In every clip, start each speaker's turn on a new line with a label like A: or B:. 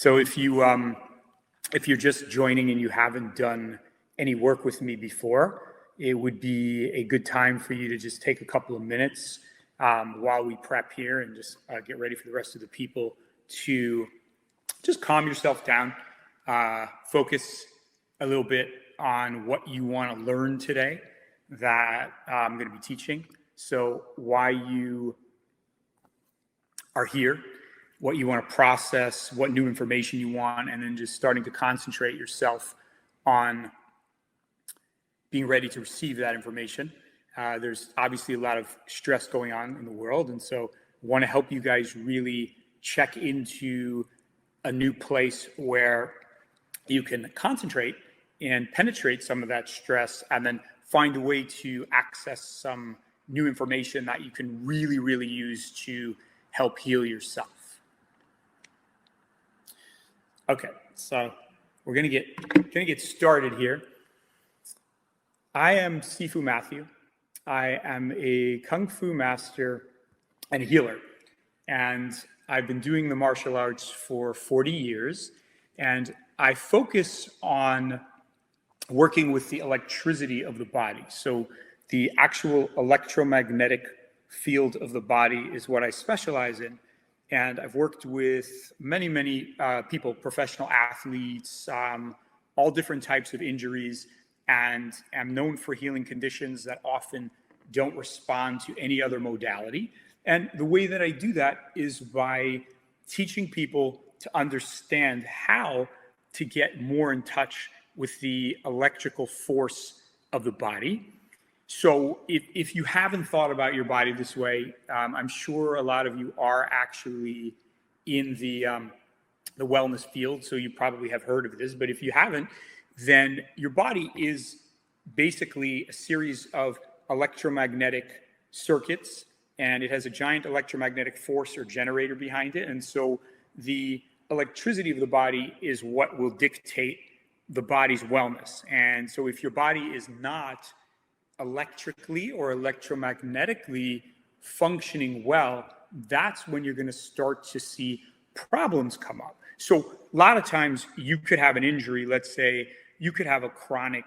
A: So if you're just joining and you haven't done any work with me before, it would be a good time for you to just take a couple of minutes while we prep here and just get ready for the rest of the people to just calm yourself down, focus a little bit on what you want to learn today that I'm going to be teaching. So why you are here, what you want to process, what new information you want, and then just starting to concentrate yourself on being ready to receive that information. There's obviously a lot of stress going on in the world, and so I want to help you guys really check into a new place where you can concentrate and penetrate some of that stress, and then find a way to access some new information that you can really, really use to help heal yourself. Okay, so we're gonna get started here. I am Sifu Matthew. I am a Kung Fu master and healer, and I've been doing the martial arts for 40 years, and I focus on working with the electricity of the body. So the actual electromagnetic field of the body is what I specialize in. And I've worked with many people, professional athletes, all different types of injuries, and am known for healing conditions that often don't respond to any other modality. And the way that I do that is by teaching people to understand how to get more in touch with the electrical force of the body. So if you haven't thought about your body this way, I'm sure a lot of you are actually in the wellness field, so you probably have heard of this. But if you haven't, then your body is basically a series of electromagnetic circuits, and it has a giant electromagnetic force or generator behind it. And so the electricity of the body is what will dictate the body's wellness. And so if your body is not electrically or electromagnetically functioning well, that's when you're going to start to see problems come up. So a lot of times you could have an injury. Let's say you could have a chronic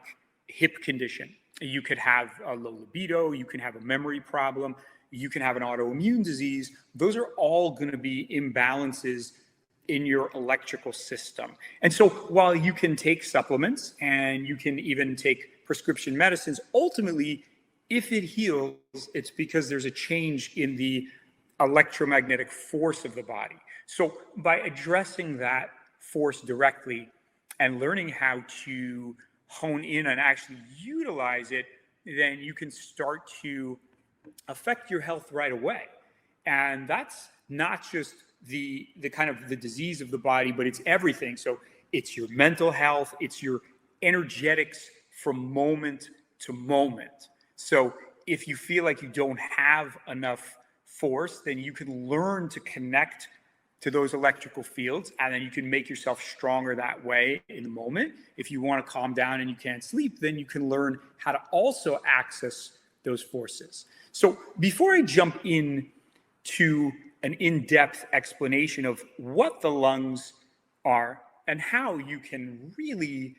A: hip condition. You could have a low libido. You can have a memory problem. You can have an autoimmune disease. Those are all going to be imbalances in your electrical system. And so while you can take supplements and you can even take prescription medicines, ultimately, if it heals, it's because there's a change in the electromagnetic force of the body. So by addressing that force directly and learning how to hone in and actually utilize it, then you can start to affect your health right away. And that's not just the kind of the disease of the body, but it's everything. So it's your mental health, it's your energetics from moment to moment. So if you feel like you don't have enough force, then you can learn to connect to those electrical fields, and then you can make yourself stronger that way in the moment. If you want to calm down and you can't sleep, then you can learn how to also access those forces. So before I jump in to an in-depth explanation of what the lungs are and how you can really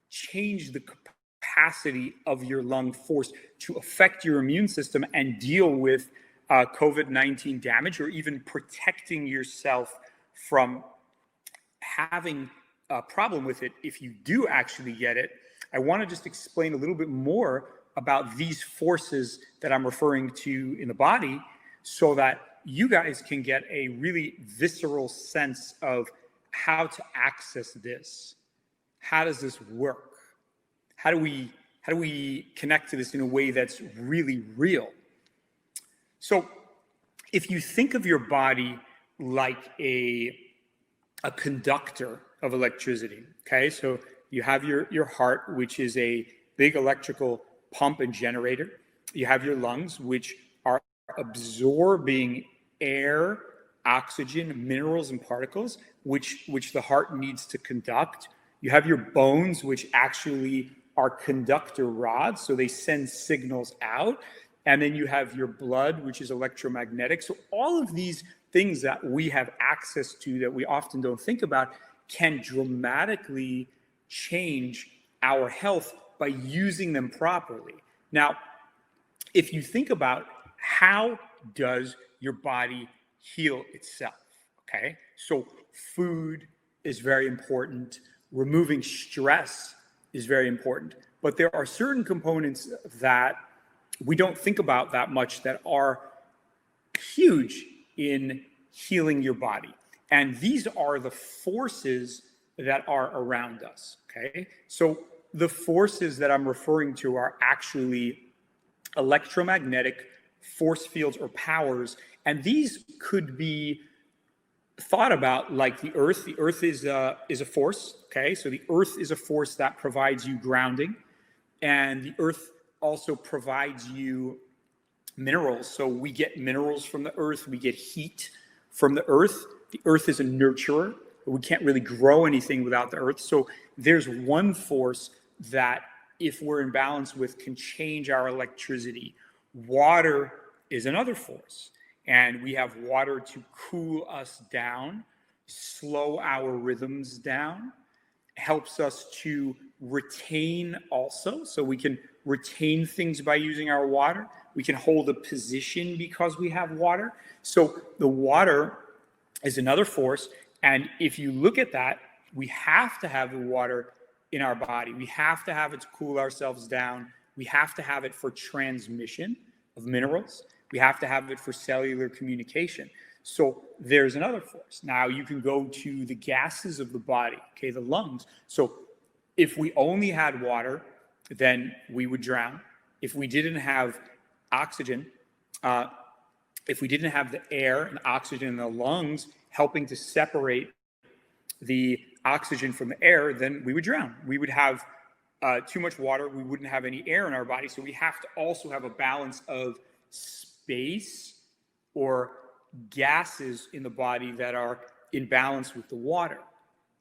A: change the capacity of your lung force to affect your immune system and deal with COVID-19 damage, or even protecting yourself from having a problem with it if you do actually get it, I want to just explain a little bit more about these forces that I'm referring to in the body, so that you guys can get a really visceral sense of how to access this. How does this work? How do we connect to this in a way that's really real? So if you think of your body like a conductor of electricity, okay? So you have your heart, which is a big electrical pump and generator. You have your lungs, which are absorbing air, oxygen, minerals, and particles, which the heart needs to conduct. You have your bones, which actually are conductor rods, so they send signals out. And then you have your blood, which is electromagnetic. So all of these things that we have access to that we often don't think about can dramatically change our health by using them properly. Now, if you think about how does your body heal itself, okay? So food is very important. Removing stress is very important. But there are certain components that we don't think about that much that are huge in healing your body. And these are the forces that are around us, okay? So the forces that I'm referring to are actually electromagnetic force fields or powers. And these could be thought about like the earth. The earth is a force, okay? So the earth is a force that provides you grounding. And the earth also provides you minerals. So we get minerals from the earth. We get heat from the earth. The earth is a nurturer. We can't really grow anything without the earth. So there's one force that, if we're in balance with, can change our electricity. Water is another force. And we have water to cool us down, slow our rhythms down, helps us to retain also. So we can retain things by using our water. We can hold a position because we have water. So the water is another force. And if you look at that, we have to have the water in our body. We have to have it to cool ourselves down. We have to have it for transmission of minerals. We have to have it for cellular communication. So there's another force. Now you can go to the gases of the body, okay, the lungs. So if we only had water, then we would drown. If we didn't have oxygen, if we didn't have the air and oxygen in the lungs helping to separate the oxygen from the air, then we would drown. We would have too much water. We wouldn't have any air in our body. So we have to also have a balance of space or gases in the body that are in balance with the water.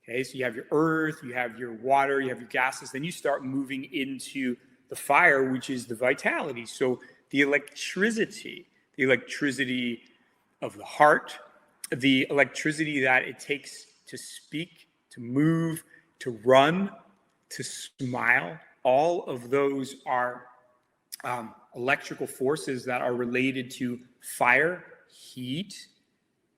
A: Okay, so you have your earth, you have your water, you have your gases, then you start moving into the fire, which is the vitality. So the electricity of the heart, the electricity that it takes to speak, to move, to run, to smile, all of those are electrical forces that are related to fire, heat,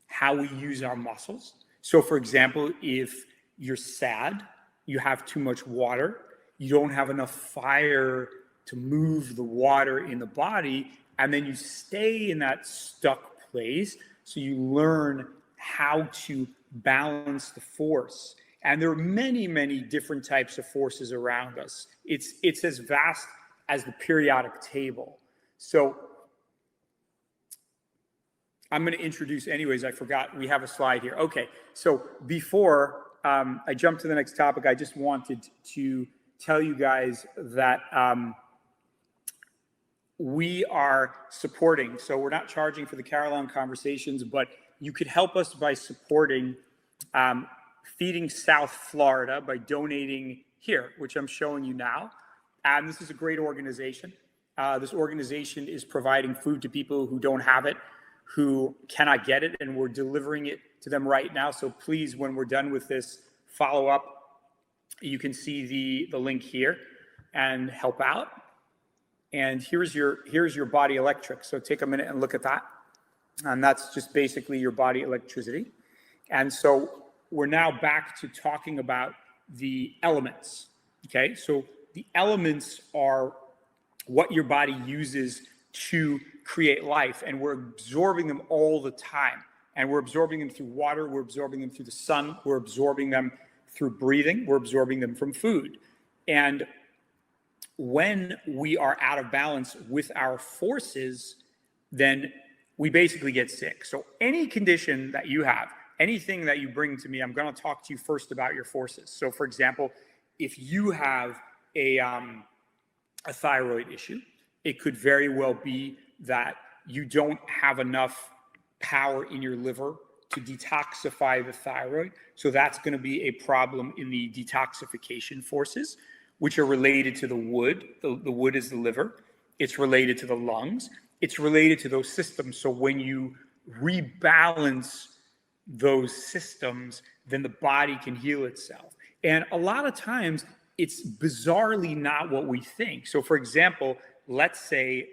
A: how we use our muscles. So for example, if you're sad, you have too much water, you don't have enough fire to move the water in the body, and then you stay in that stuck place. So you learn how to balance the force. And there are many, many different types of forces around us. It's as vast as the periodic table. So I'm going to introduce, anyways, I forgot, we have a slide here. Okay, so before I jump to the next topic, I just wanted to tell you guys that we are supporting, so we're not charging for the Carillon Conversations, but you could help us by supporting Feeding South Florida by donating here, which I'm showing you now. And this is a great organization. This organization is providing food to people who don't have it, who cannot get it, and we're delivering it to them right now. So please, when we're done with this, follow up. You can see the link here and help out. And here's your body electric. So take a minute and look at that. And that's just basically your body electricity. And so we're now back to talking about the elements. Okay, so the elements are what your body uses to create life, and we're absorbing them all the time. And we're absorbing them through water, we're absorbing them through the sun, we're absorbing them through breathing, we're absorbing them from food. And when we are out of balance with our forces, then we basically get sick. So any condition that you have, anything that you bring to me, I'm going to talk to you first about your forces. So for example, if you have a thyroid issue, it could very well be that you don't have enough power in your liver to detoxify the thyroid. So that's going to be a problem in the detoxification forces, which are related to the wood. The wood is the liver. It's related to the lungs. It's related to those systems. So when you rebalance those systems, then the body can heal itself. And a lot of times it's bizarrely not what we think. So for example, let's say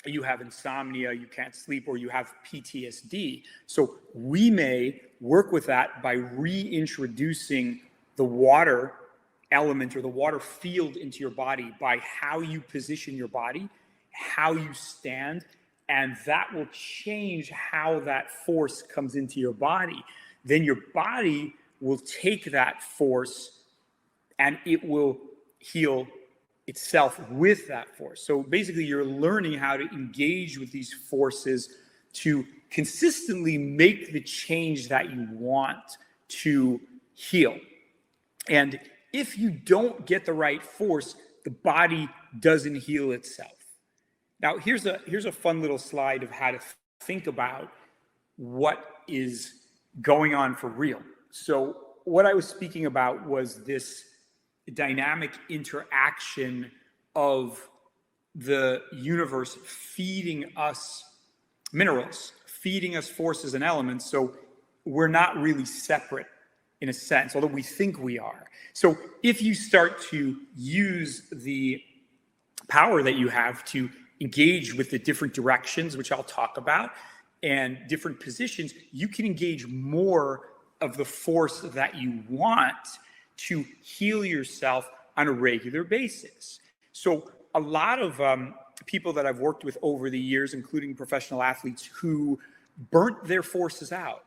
A: you have insomnia, you can't sleep, or you have PTSD. So we may work with that by reintroducing the water element or the water field into your body by how you position your body, how you stand, and that will change how that force comes into your body. Then your body will take that force and it will heal itself with that force. So basically, you're learning how to engage with these forces to consistently make the change that you want to heal. And if you don't get the right force, the body doesn't heal itself. Now, here's a fun little slide of how to think about what is going on for real. So what I was speaking about was this dynamic interaction of the universe feeding us minerals, feeding us forces and elements. So we're not really separate in a sense, although we think we are. So if you start to use the power that you have to engage with the different directions, which I'll talk about, and different positions, you can engage more of the force that you want to heal yourself on a regular basis. So a lot of people that I've worked with over the years, including professional athletes who burnt their forces out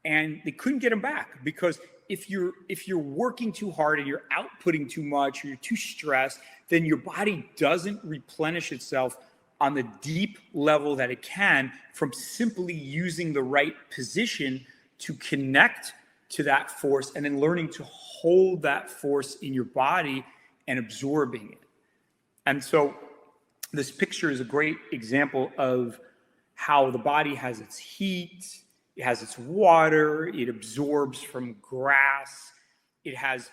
A: and they couldn't get them back, because if you're working too hard and you're outputting too much or you're too stressed, then your body doesn't replenish itself on the deep level that it can from simply using the right position to connect to that force and then learning to hold that force in your body and absorbing it. And so this picture is a great example of how the body has its heat, it has its water, it absorbs from grass, it has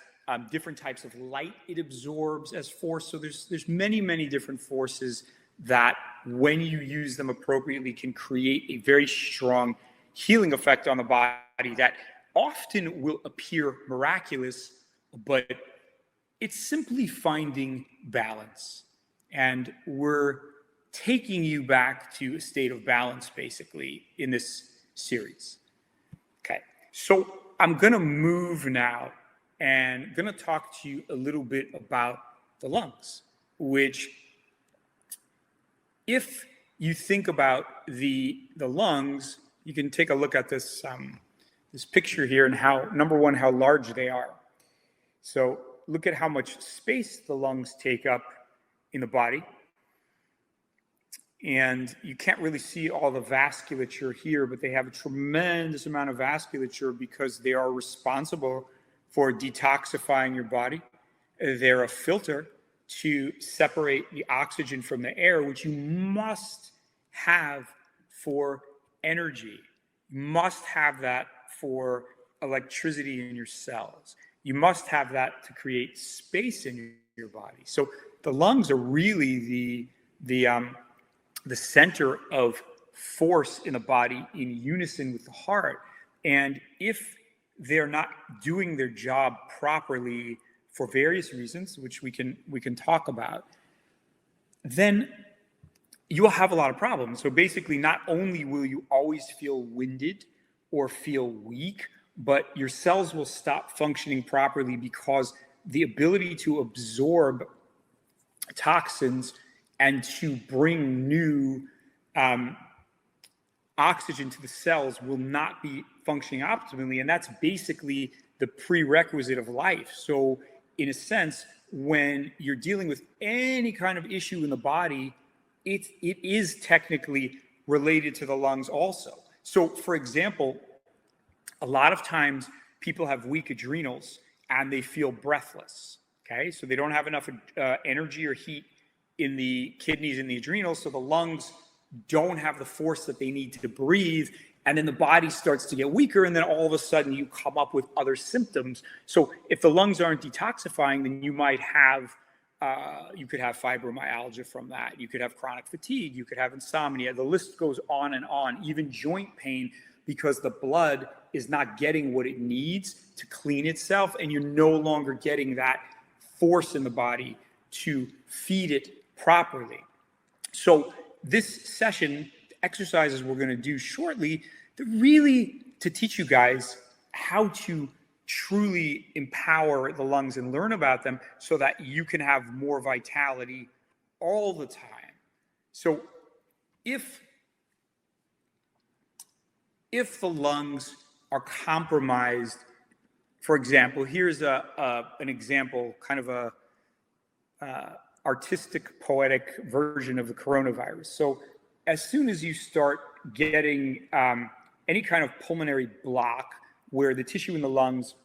A: different types of light it absorbs as force. So there's many, many different forces that when you use them appropriately can create a very strong healing effect on the body that often will appear miraculous, but it's simply finding balance. And we're taking you back to a state of balance, basically, in this series. Okay, so I'm going to move now and going to talk to you a little bit about the lungs, which, if you think about the lungs, you can take a look at this this picture here and how, number one, how large they are. So look at how much space the lungs take up in the body. And you can't really see all the vasculature here, but they have a tremendous amount of vasculature because they are responsible for detoxifying your body. They're a filter to separate the oxygen from the air, which you must have for energy. You must have that for electricity in your cells. You must have that to create space in your body. So the lungs are really the center of force in the body in unison with the heart. And if they're not doing their job properly for various reasons, which we can talk about, then you will have a lot of problems. So basically, not only will you always feel winded or feel weak, but your cells will stop functioning properly because the ability to absorb toxins and to bring new oxygen to the cells will not be functioning optimally. And that's basically the prerequisite of life. So in a sense, when you're dealing with any kind of issue in the body, it is technically related to the lungs also. So for example, a lot of times people have weak adrenals and they feel breathless. Okay, so they don't have enough energy or heat in the kidneys and the adrenals, so the lungs don't have the force that they need to breathe, and then the body starts to get weaker, and then all of a sudden you come up with other symptoms. So if the lungs aren't detoxifying, then you might have, you could have fibromyalgia from that, you could have chronic fatigue, you could have insomnia, the list goes on and on, even joint pain, because the blood is not getting what it needs to clean itself, and you're no longer getting that force in the body to feed it properly. So this session, exercises we're going to do shortly, to teach you guys how to truly empower the lungs and learn about them so that you can have more vitality all the time. So if the lungs are compromised, for example, here's an example, kind of a artistic, poetic version of the coronavirus. So as soon as you start getting any kind of pulmonary block where the tissue in the lungs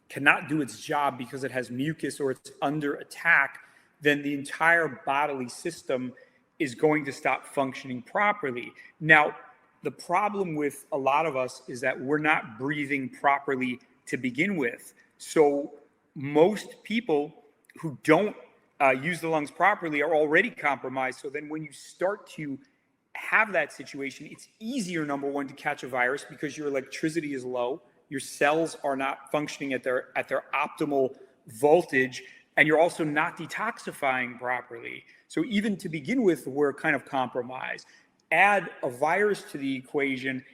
A: cannot do its job because it has mucus or it's under attack, then the entire bodily system is going to stop functioning properly. Now, the problem with a lot of us is that we're not breathing properly to begin with. So most people who don't use the lungs properly are already compromised. So then when you start to have that situation, it's easier, number one, to catch a virus because your electricity is low, your cells are not functioning at their optimal voltage, and you're also not detoxifying properly. So even to begin with, we're kind of compromised. Add a virus to the equation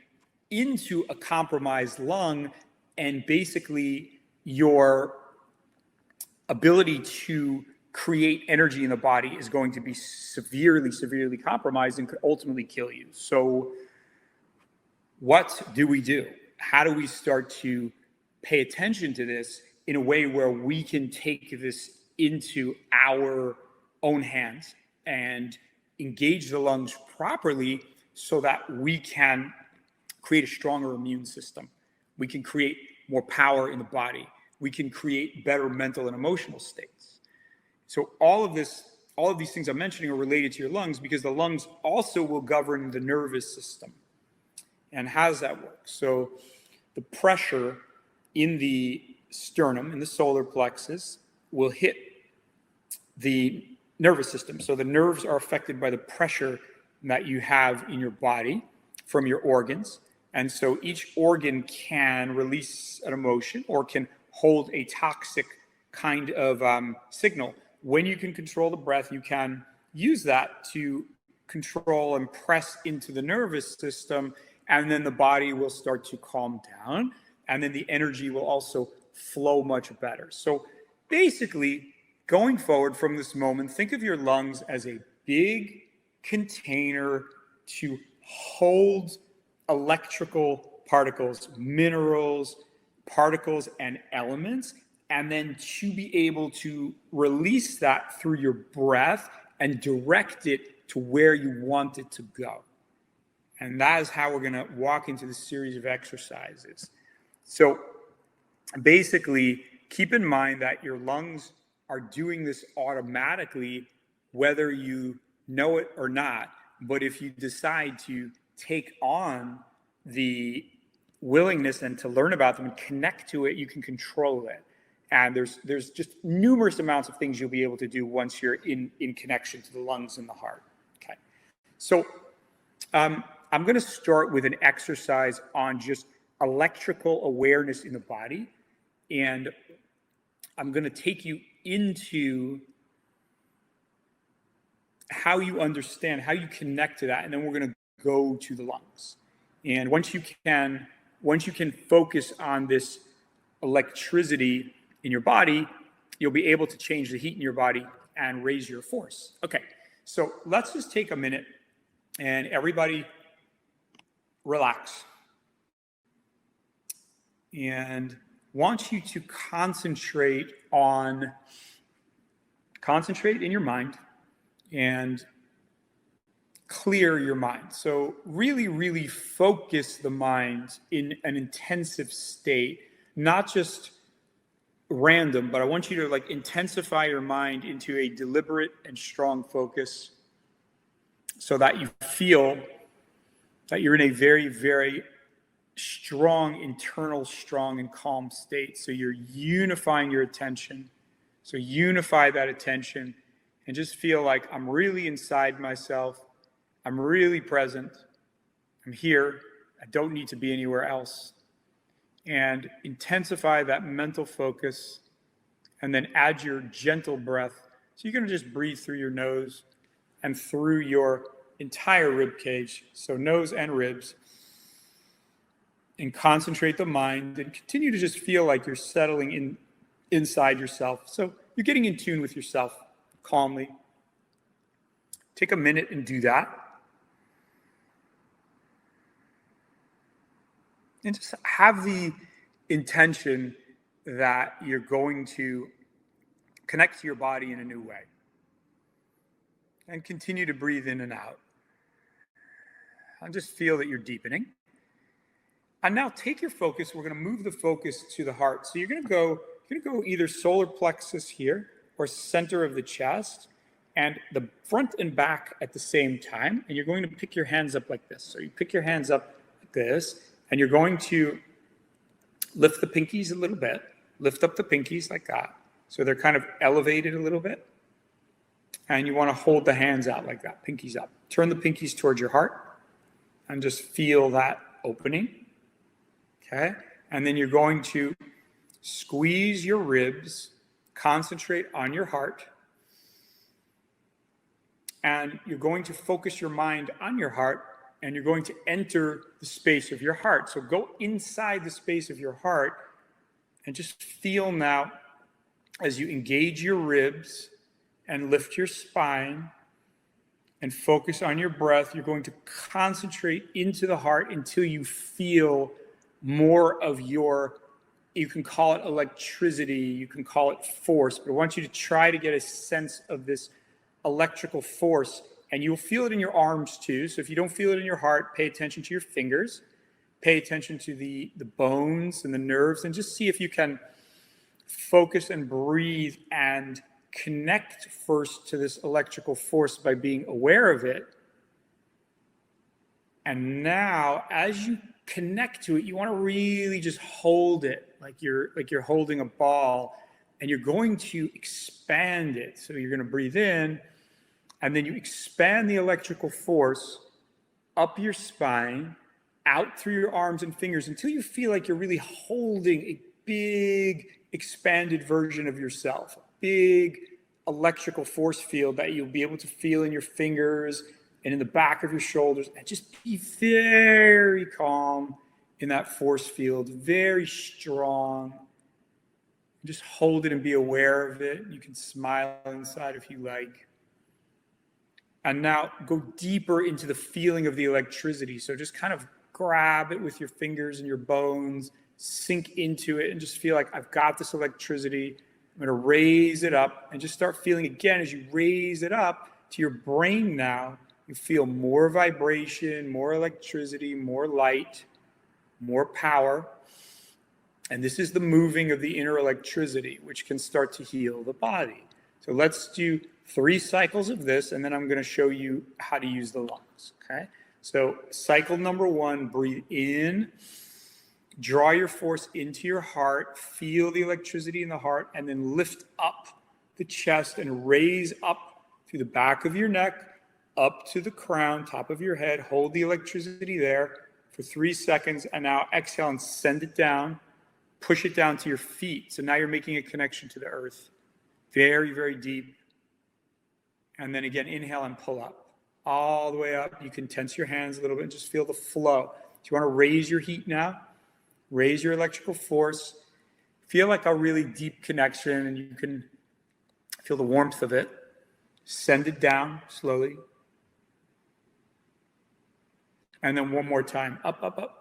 A: into a compromised lung, and basically your ability to create energy in the body is going to be severely compromised and could ultimately kill you. So what do we do? How do we start to pay attention to this in a way where we can take this into our own hands and engage the lungs properly so that we can create a stronger immune system? We can create more power in the body. We can create better mental and emotional states. So all of these things I'm mentioning are related to your lungs because the lungs also will govern the nervous system. And how does that work? So the pressure in the sternum, in the solar plexus, will hit the nervous system. So the nerves are affected by the pressure that you have in your body from your organs. And so each organ can release an emotion or can hold a toxic kind of signal. When you can control the breath, you can use that to control and press into the nervous system, and then the body will start to calm down, and then the energy will also flow much better. So basically, going forward from this moment, think of your lungs as a big container to hold electrical particles, minerals, particles, and elements, and then to be able to release that through your breath and direct it to where you want it to go. And that is how we're going to walk into this series of exercises. So basically, keep in mind that your lungs are doing this automatically, whether you know it or not. But if you decide to take on the willingness and to learn about them and connect to it, you can control it. And there's just numerous amounts of things you'll be able to do once you're in connection to the lungs and the heart. Okay. So I'm going to start with an exercise on just electrical awareness in the body. And I'm going to take you into how you understand, how you connect to that. And then we're going to go to the lungs. And once you can focus on this electricity in your body, you'll be able to change the heat in your body and raise your force. Okay, so let's just take a minute and everybody relax. And want you to concentrate in your mind and clear your mind. So really focus the mind in an intensive state, not just random, but I want you to intensify your mind into a deliberate and strong focus so that you feel that you're in a very strong, internal, strong and calm state. So you're unifying your attention. So unify that attention and just feel like I'm really inside myself. I'm really present. I'm here I don't need to be anywhere else. And intensify that mental focus, and then add your gentle breath. So you're going to just breathe through your nose and through your entire rib cage, so nose and ribs, and concentrate the mind and continue to just feel like you're settling inside yourself. So you're getting in tune with yourself calmly. Take a minute and do that. And just have the intention that you're going to connect to your body in a new way. And continue to breathe in and out. And just feel that you're deepening. And now take your focus. We're going to move the focus to the heart. So you're going to go either solar plexus here or center of the chest, and the front and back at the same time. And you're going to pick your hands up like this. So you pick your hands up like this, and you're going to lift the pinkies a little bit. Lift up the pinkies like that. So they're kind of elevated a little bit. And you want to hold the hands out like that, pinkies up. Turn the pinkies towards your heart and just feel that opening. Okay? And then you're going to squeeze your ribs, concentrate on your heart, and you're going to focus your mind on your heart, and you're going to enter the space of your heart. So go inside the space of your heart and just feel now as you engage your ribs and lift your spine and focus on your breath. You're going to concentrate into the heart until you feel more of your, you can call it electricity, you can call it force, but I want you to try to get a sense of this electrical force, and you'll feel it in your arms too. So if you don't feel it in your heart, pay attention to your fingers, pay attention to the bones and the nerves, and just see if you can focus and breathe and connect first to this electrical force by being aware of it. And now, as you connect to it, you want to really just hold it like you're holding a ball, and you're going to expand it. So you're going to breathe in, and then you expand the electrical force up your spine, out through your arms and fingers until you feel like you're really holding a big expanded version of yourself, a big electrical force field that you'll be able to feel in your fingers and in the back of your shoulders, and just be very calm in that force field, very strong. Just hold it and be aware of it. You can smile inside if you like. And now go deeper into the feeling of the electricity. So just kind of grab it with your fingers and your bones, sink into it, and just feel like I've got this electricity. I'm going to raise it up, and just start feeling again as you raise it up to your brain now. You feel more vibration, more electricity, more light, more power. And this is the moving of the inner electricity, which can start to heal the body. So let's do 3 cycles of this, and then I'm going to show you how to use the lungs. Okay? So cycle number 1, breathe in, draw your force into your heart, feel the electricity in the heart, and then lift up the chest and raise up through the back of your neck, up to the crown, top of your head. Hold the electricity there for 3 seconds, and now exhale and send it down. Push it down to your feet. So now you're making a connection to the earth. Very, very deep. And then again, inhale and pull up. All the way up. You can tense your hands a little bit and just feel the flow. So you want to raise your heat now. Raise your electrical force. Feel like a really deep connection, and you can feel the warmth of it. Send it down slowly. And then one more time. Up, up, up.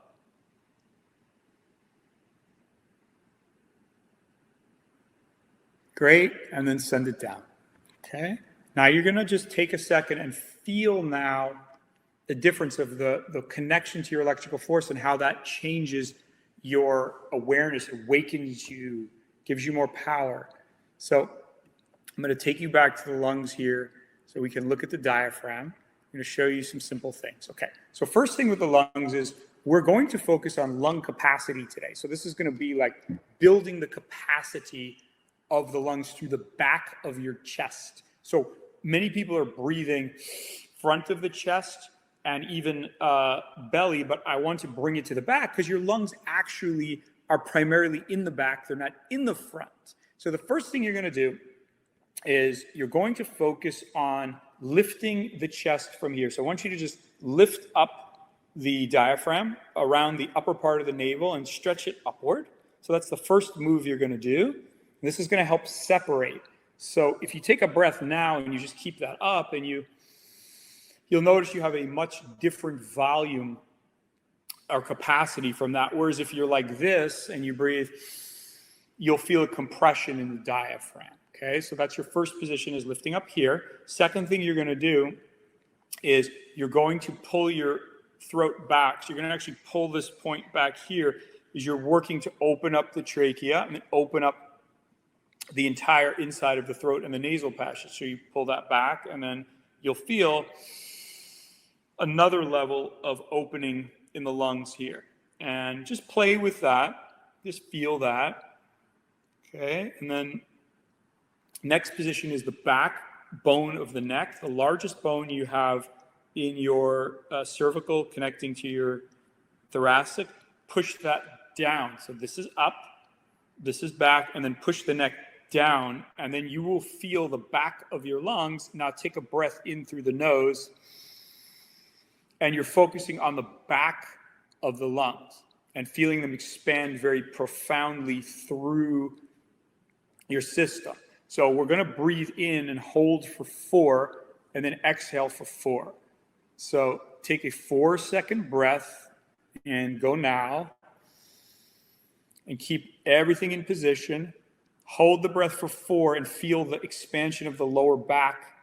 A: Great. And then send it down. Okay. Now you're going to just take a second and feel now the difference of the connection to your electrical force and how that changes your awareness, awakens you, gives you more power. So I'm going to take you back to the lungs here so we can look at the diaphragm. I'm going to show you some simple things. Okay. So first thing with the lungs is we're going to focus on lung capacity today. So this is going to be like building the capacity of the lungs through the back of your chest. So many people are breathing front of the chest and even belly, but I want to bring it to the back because your lungs actually are primarily in the back. They're not in the front. So the first thing you're going to do is you're going to focus on lifting the chest from here. So I want you to just lift up the diaphragm around the upper part of the navel and stretch it upward. So that's the first move you're going to do. This is going to help separate. So if you take a breath now and you just keep that up, and you'll notice you have a much different volume or capacity from that. Whereas if you're like this and you breathe, you'll feel a compression in the diaphragm. Okay, so that's your first position, is lifting up here. Second thing you're going to do is you're going to pull your throat back. So you're going to actually pull this point back here, is you're working to open up the trachea and open up the entire inside of the throat and the nasal passage. So you pull that back, and then you'll feel another level of opening in the lungs here. And just play with that. Just feel that. Okay, and then next position is the back bone of the neck, the largest bone you have in your cervical connecting to your thoracic. Push that down. So this is up, this is back, and then push the neck down, and then you will feel the back of your lungs. Now take a breath in through the nose, and you're focusing on the back of the lungs and feeling them expand very profoundly through your system. So we're going to breathe in and hold for 4, and then exhale for 4. So take a 4-second breath and go now, and keep everything in position. Hold the breath for 4 and feel the expansion of the lower back.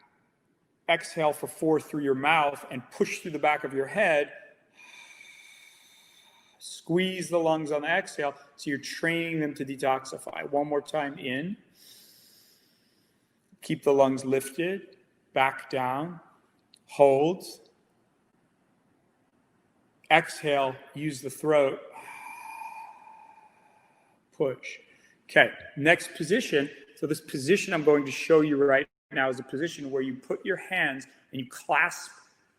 A: Exhale for 4 through your mouth and push through the back of your head. Squeeze the lungs on the exhale, so you're training them to detoxify. One more time in. Keep the lungs lifted, back down, hold. Exhale, use the throat. Push. Okay, next position. So this position I'm going to show you right now is a position where you put your hands and you clasp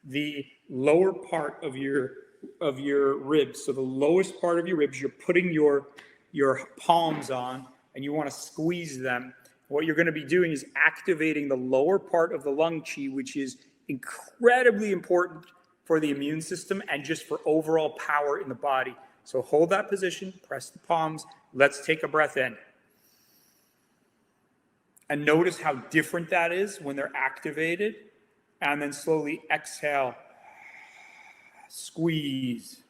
A: the lower part of your ribs. So the lowest part of your ribs, you're putting your palms on, and you want to squeeze them. What you're going to be doing is activating the lower part of the lung chi, which is incredibly important for the immune system and just for overall power in the body. So hold that position, press the palms. Let's take a breath in. And notice how different that is when they're activated. And then slowly exhale, squeeze.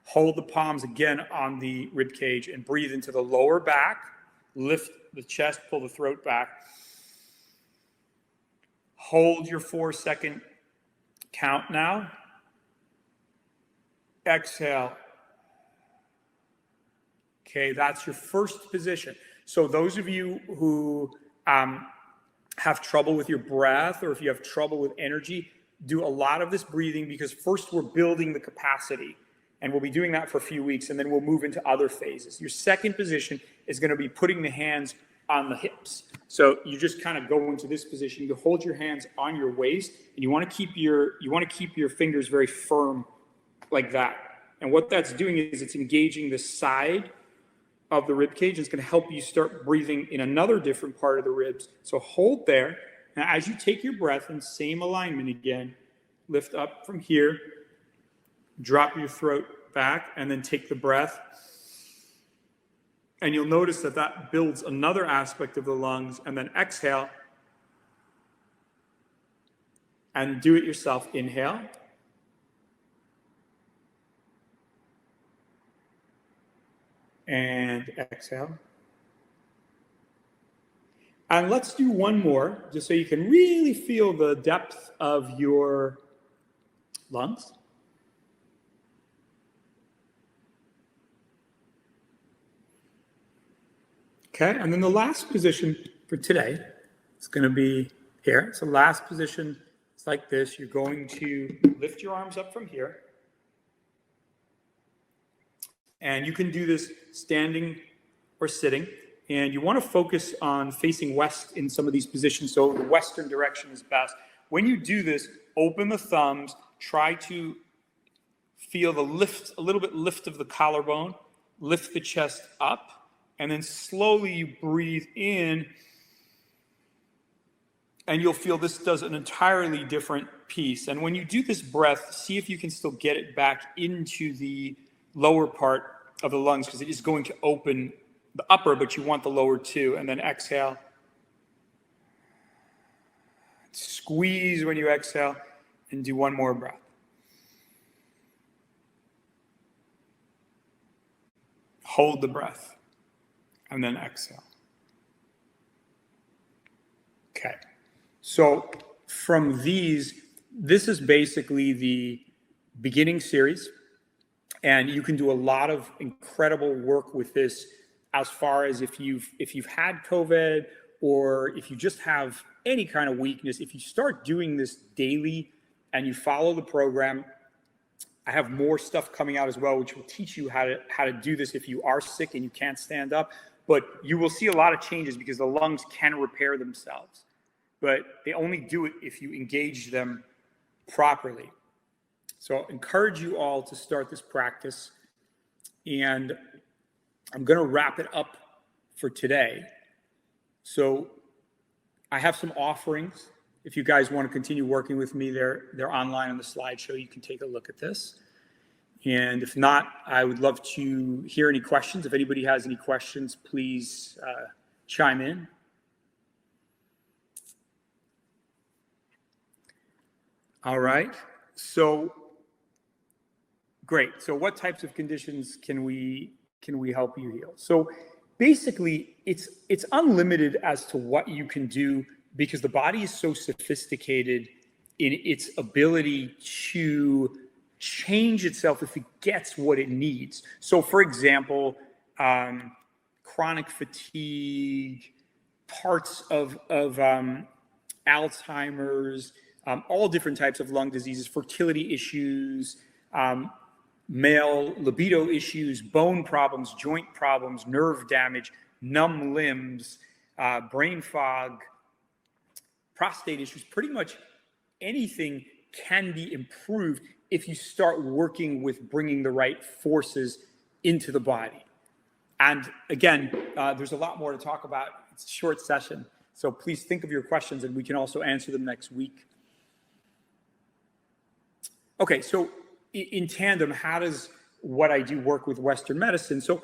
A: Hold the palms again on the rib cage and breathe into the lower back. Lift the chest, pull the throat back. Hold your 4-second count now. Exhale. Okay, that's your first position. So those of you who have trouble with your breath, or if you have trouble with energy, do a lot of this breathing, because first we're building the capacity, and we'll be doing that for a few weeks, and then we'll move into other phases. Your second position is going to be putting the hands on the hips. So you just kind of go into this position. You hold your hands on your waist, and you want to keep your fingers very firm like that. And what that's doing is it's engaging the side of the rib cage. It's going to help you start breathing in another different part of the ribs. So hold there. Now, as you take your breath in same alignment again, lift up from here, drop your throat back, and then take the breath. And you'll notice that that builds another aspect of the lungs. And then exhale. And do it yourself. Inhale. And exhale. And let's do one more, just so you can really feel the depth of your lungs. Okay, and then the last position for today is going to be here. So last position is like this. You're going to lift your arms up from here. And you can do this standing or sitting. And you want to focus on facing west in some of these positions. So the western direction is best. When you do this, open the thumbs try to feel the lift, a little bit lift of the collarbone, lift the chest up, and then slowly you breathe in, and you'll feel this does an entirely different piece. And when you do this breath, see if you can still get it back into the lower part of the lungs, because it is going to open the upper, but you want the lower too. And then exhale. Squeeze when you exhale, and do one more breath. Hold the breath, and then exhale. Okay. So from these, this is basically the beginning series, and you can do a lot of incredible work with this as far as if you've had COVID, or if you just have any kind of weakness. If you start doing this daily and you follow the program, I have more stuff coming out as well, which will teach you how to do this if you are sick and you can't stand up. But you will see a lot of changes because the lungs can repair themselves. But they only do it if you engage them properly. So I encourage you all to start this practice. And I'm going to wrap it up for today. So I have some offerings. If you guys want to continue working with me, they're online on the slideshow. You can take a look at this. And if not, I would love to hear any questions. If anybody has any questions, please chime in. All right. So great. So what types of conditions can we help you heal? So basically, it's unlimited as to what you can do, because the body is so sophisticated in its ability to change itself if it gets what it needs. So for example, chronic fatigue, parts of Alzheimer's, all different types of lung diseases, fertility issues, male libido issues, bone problems, joint problems, nerve damage, numb limbs, brain fog, prostate issues. Pretty much anything can be improved if you start working with bringing the right forces into the body. And again, there's a lot more to talk about. It's a short session, so please think of your questions and we can also answer them next week. Okay, so in tandem, how does what I do work with Western medicine? So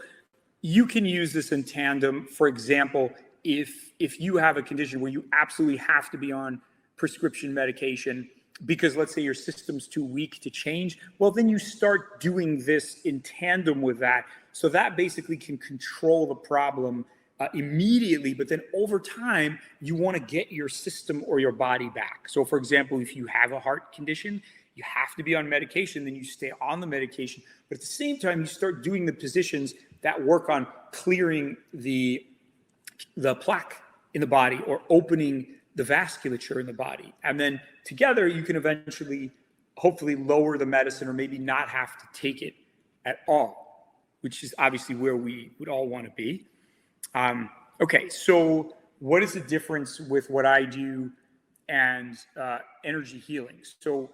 A: you can use this in tandem. For example, if you have a condition where you absolutely have to be on prescription medication because let's say your system's too weak to change, well, then you start doing this in tandem with that. So that basically can control the problem immediately, but then over time, you want to get your system or your body back. So for example, if you have a heart condition, you have to be on medication, then you stay on the medication. But at the same time, you start doing the positions that work on clearing the plaque in the body or opening the vasculature in the body. And then together, you can eventually, hopefully, lower the medicine or maybe not have to take it at all, which is obviously where we would all want to be. Okay, so what is the difference with what I do and energy healing? So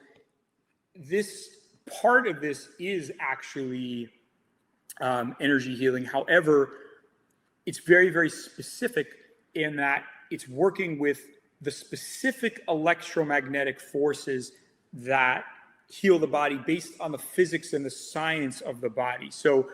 A: this part of this is actually energy healing. However, it's very, very specific in that it's working with the specific electromagnetic forces that heal the body based on the physics and the science of the body. So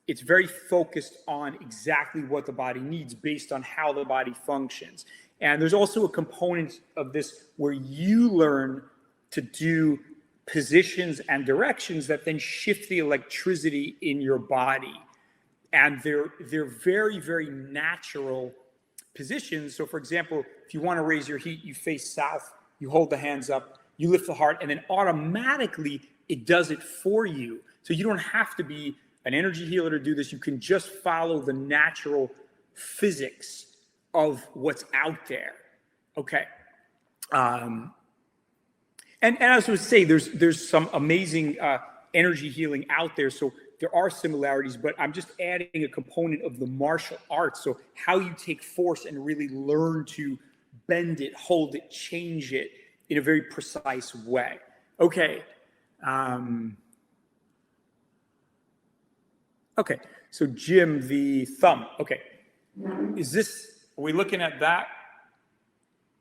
A: it's very focused on exactly what the body needs based on how the body functions. And there's also a component of this where you learn to do positions and directions that then shift the electricity in your body. And they're very, very natural positions. So for example, if you want to raise your heat, you face south, you hold the hands up, you lift the heart, and then automatically it does it for you. So you don't have to be an energy healer to do this. You can just follow the natural physics of what's out there. Okay. And as I would say, there's some amazing energy healing out there. So there are similarities, but I'm just adding a component of the martial arts. So how you take force and really learn to bend it, hold it, change it in a very precise way. Okay. Okay. So Jim, the thumb. Okay. Are we looking at that?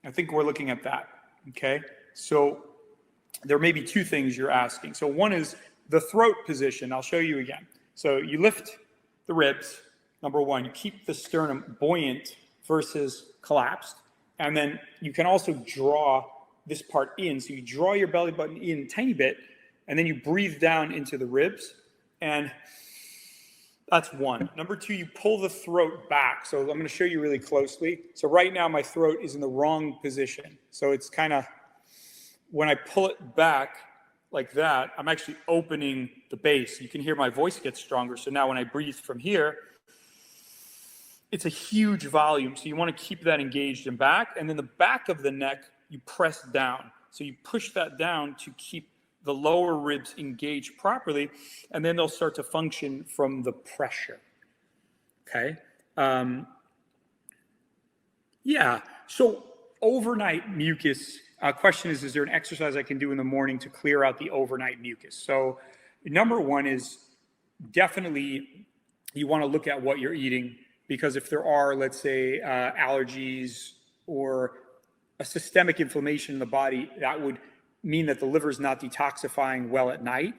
A: I think we're looking at that. Okay. So there may be two things you're asking. So one is the throat position. I'll show you again. So you lift the ribs, number one. You keep the sternum buoyant versus collapsed. And then you can also draw this part in. So you draw your belly button in a tiny bit, and then you breathe down into the ribs. And that's one. Number two, you pull the throat back. So I'm going to show you really closely. So right now my throat is in the wrong position. So it's kind of, when I pull it back like that, I'm actually opening the base. You can hear my voice get stronger. So now when I breathe from here, it's a huge volume. So you want to keep that engaged and back. And then the back of the neck, you press down. So you push that down to keep the lower ribs engaged properly, and then they'll start to function from the pressure. Okay. Yeah. So overnight mucus. Question is there an exercise I can do in the morning to clear out the overnight mucus? So number one is definitely you want to look at what you're eating, because if there are, let's say, allergies or a systemic inflammation in the body, that would mean that the liver is not detoxifying well at night,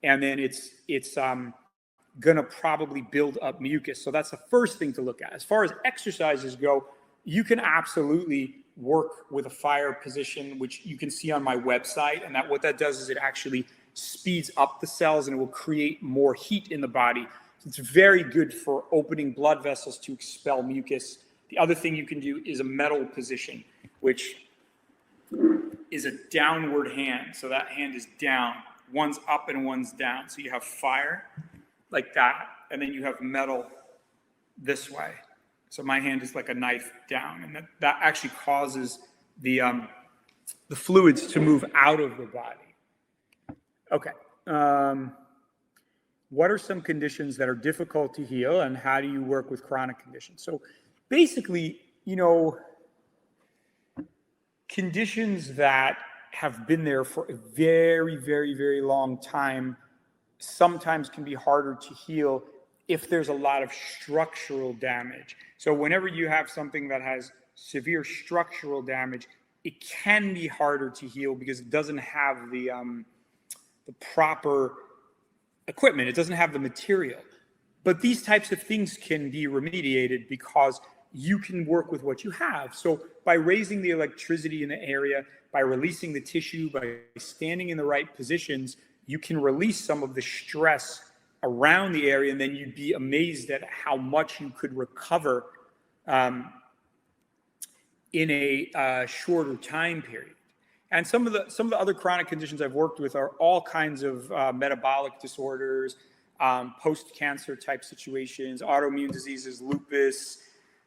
A: and then it's going to probably build up mucus. So that's the first thing to look at. As far as exercises go, you can absolutely work with a fire position, which you can see on my website, and that what that does is it actually speeds up the cells and it will create more heat in the body. It's very good for opening blood vessels to expel mucus. The other thing you can do is a metal position, which is a downward hand. So that hand is down. One's up and one's down. So you have fire like that, and then you have metal this way. So my hand is like a knife down, and that actually causes the fluids to move out of the body. Okay. What are some conditions that are difficult to heal, and how do you work with chronic conditions? So basically, conditions that have been there for a very, very, very long time sometimes can be harder to heal if there's a lot of structural damage. So whenever you have something that has severe structural damage, it can be harder to heal because it doesn't have the proper equipment. It doesn't have the material. But these types of things can be remediated because you can work with what you have. So by raising the electricity in the area, by releasing the tissue, by standing in the right positions, you can release some of the stress around the area, and then you'd be amazed at how much you could recover in a shorter time period. And some of the other chronic conditions I've worked with are all kinds of metabolic disorders, post-cancer type situations, autoimmune diseases, lupus,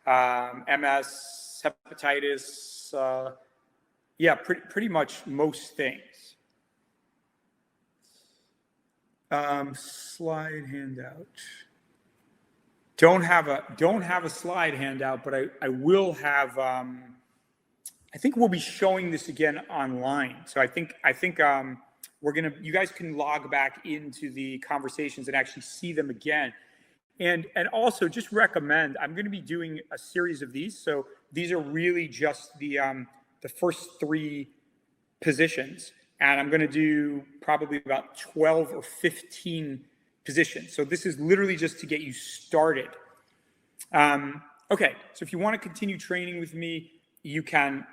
A: MS, hepatitis, pretty much most things. Slide handout. Don't have a slide handout, but I will have. I think we'll be showing this again online. So I think you guys can log back into the conversations and actually see them again. And also just recommend, I'm going to be doing a series of these. So these are really just the first 3 positions. And I'm going to do probably about 12 or 15 positions. So this is literally just to get you started. Okay, so if you want to continue training with me, you can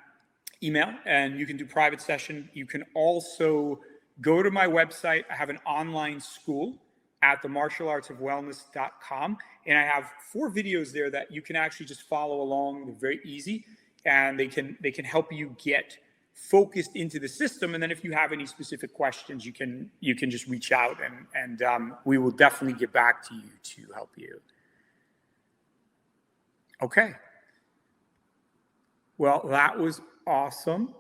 A: email and you can do private session. You can also go to my website. I have an online school at themartialartsofwellness.com. And I have 4 videos there that you can actually just follow along. They're very easy, and they can help you get focused into the system. And then if you have any specific questions, you can just reach out, and we will definitely get back to you to help you. Okay. Well, that was awesome.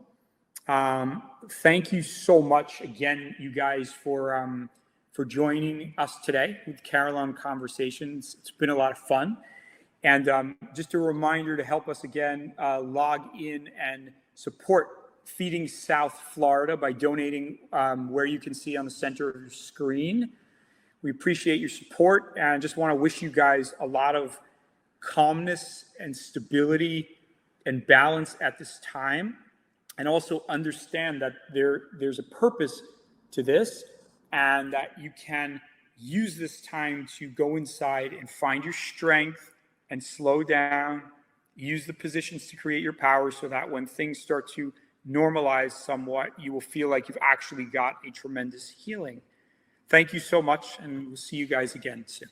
A: Thank you so much again, you guys, for joining us today with Carolyn Conversations. It's been a lot of fun. And just a reminder to help us again, log in and support Feeding South Florida by donating where you can see on the center of your screen. We appreciate your support and just want to wish you guys a lot of calmness and stability and balance at this time. And also understand that there's a purpose to this and that you can use this time to go inside and find your strength and slow down, use the positions to create your power so that when things start to normalize somewhat, you will feel like you've actually got a tremendous healing. Thank you so much, and we'll see you guys again soon.